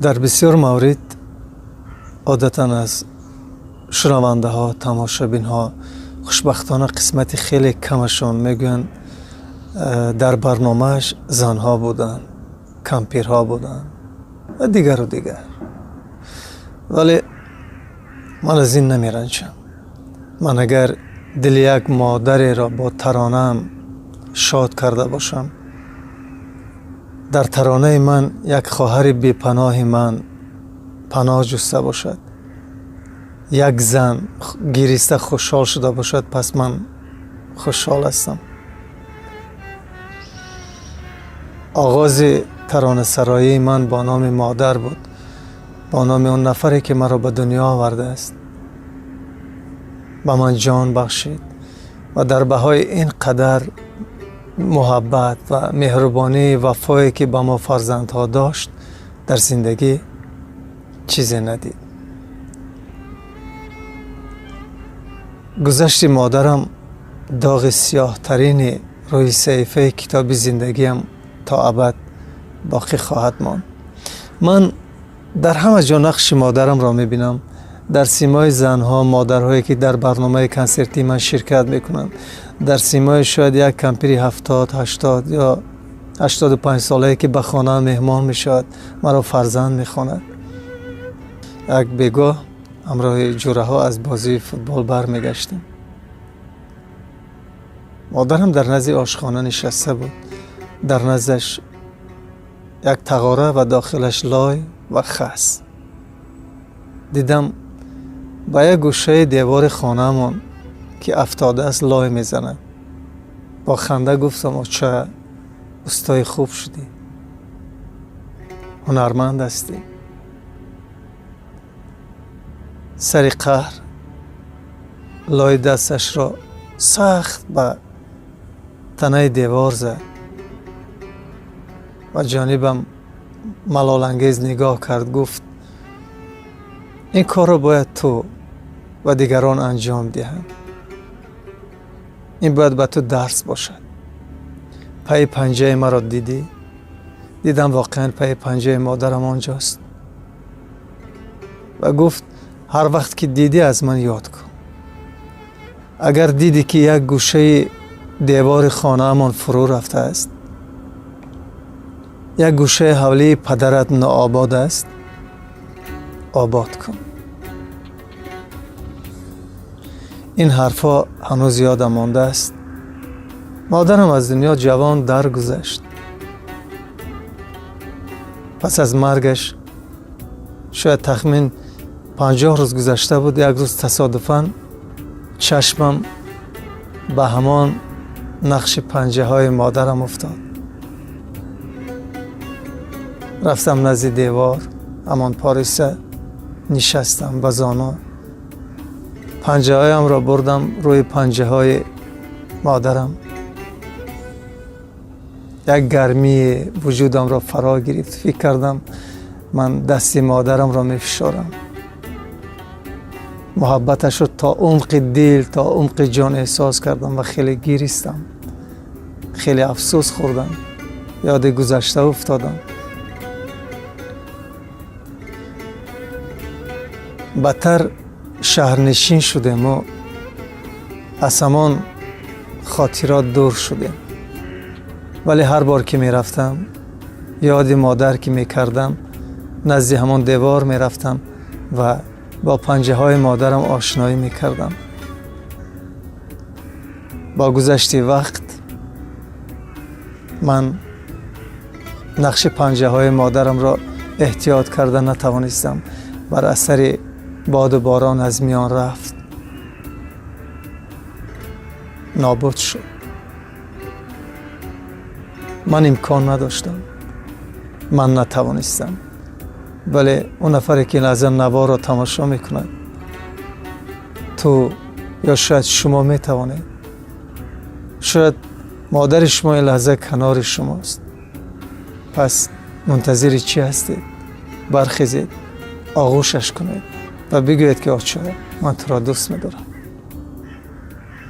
در بسیار مورد عادتا از شنونده ها، تماشابین ها خوشبختانه قسمت خیلی کمشون میگوین در برنامهش زنها بودن، کمپیرها بودن و دیگر و دیگر. ولی من از این نمیرنجم. من اگر دل یک مادری را با ترانه‌ام شاد کرده باشم، در ترانه من یک خواهر بی پناه من پناه جسته باشد، یک زن گریسته خوشحال شده باشد، پس من خوشحال هستم. آغاز ترانه سرایی من با نام مادر بود، با نام اون نفری که مرا به دنیا آورده است، به من جان بخشید و در بهای این قدر محبت و مهربانی وفایی که به ما فرزندها داشت در زندگی چیزی ندید. گذشت مادرم داغ سیاه ترین روی صحیفه کتاب زندگیم تا ابد باقی خواهد ماند. من در همه جا نقش مادرم را میبینم، در سیمای زنها، مادرهایی که در برنامه کنسرتی من شرکت میکنند، در سیمای شاید یک کمپیری 70 80 یا 85 ساله که به خانه مهمان میشود، مرا فرزند میخواند. یک بگاه همراه جوره ها از بازی فوتبال برمیگشتیم. مادرم در نزد آشخانه نشسته بود، در نزدش یک تغاره و داخلش لای و خس. دیدم با یک گوشه دیوار خانه‌مان که افتاده است لای میزند. با خنده گفتم چه استای خوب شدی، هنرمند هستی. سر قهر لای دستش را سخت به تنه دیوار زد و جانبم ملال انگیز نگاه کرد. گفت این کار را باید تو و دیگران انجام دهند. این باید به تو درس باشد. پای پنجه مرا دیدی؟ دیدم واقعا پای پنجه مادرم آنجاست و گفت هر وقت که دیدی از من یاد کن. اگر دیدی که یک گوشه دیوار خانه امان فرو رفته است، یک گوشه حولی پدرت ناآباد است، آباد کن. این حرفا هنوز یادم مانده است. مادرم از دنیا جوان درگذشت. پس از مرگش شاید تخمین 50 روز گذشته بود. یک روز تصادفاً چشمم به همان نقش پنجه های مادرم افتاد. رفتم نزد دیوار، همان پاریسه نشستم به زانو. پنجه هایم را بردم روی پنجه های مادرم. یک گرمی وجودم را فرا گرفت. فکر کردم من دستی مادرم را می فشارم. محبتش رو تا عمق دل، تا عمق جان احساس کردم و خیلی گریستم. خیلی افسوس خوردم. یاد گذشته افتادم. بدتر شهرنشین شدیم و از همان خاطرات دور شدیم. ولی هر بار که می رفتم، یاد مادر که می کردم، نزد همان دیوار می رفتم و با پنجه های مادرم آشنایی می کردم. با گذشت وقت من نقش پنجه های مادرم را احتیاط کرده نتوانستم. بر اثر باد و باران از میان رفت، نابود شد. من امکان نداشتم، من نتوانستم. ولی اون نفری که لحظه نوا را تماشا میکند، تو یا شاید شما میتوانید، شاید مادر شما این لحظه کنار شماست. پس منتظر چی هستید؟ برخیزید، آغوشش کنید و بگوید که آچه من تو را دوست می‌دارم.